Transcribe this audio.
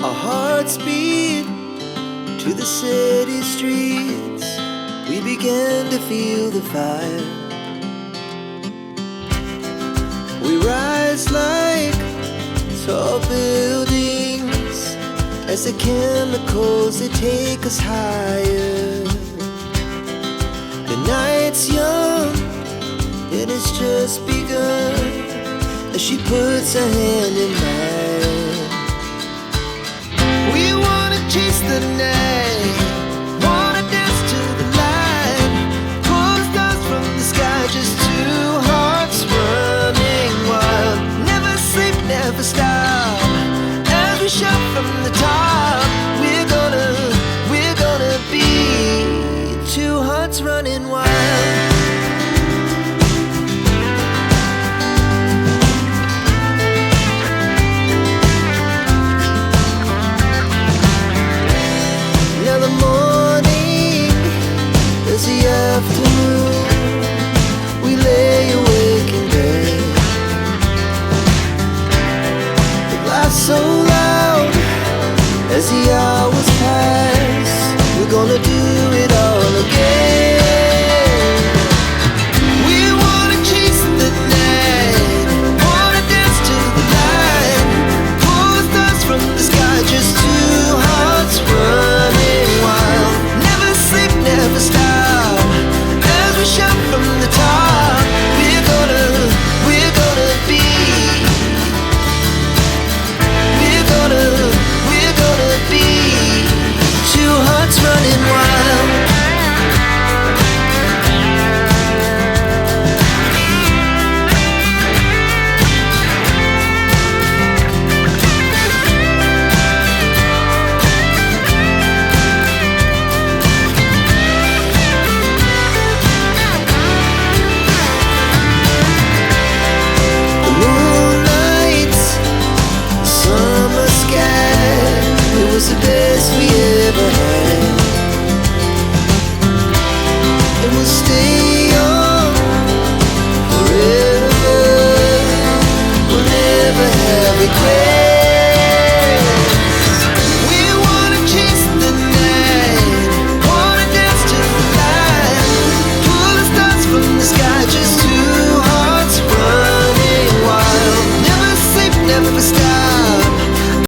Our hearts beat to the city streets. We began to feel the fire. We rise like tall buildings as the chemicals, they take us higher. The night's young and it's just begun as she puts her hand in mine. We wanna chase the night, wanna dance to the light, pull stars from the sky, just two hearts running wild. Never sleep, never stop, as we shout from the top. We're gonna be two hearts running wild. Now the morning is the afternoon. We lay awake in bed. The laughs so loud as the hours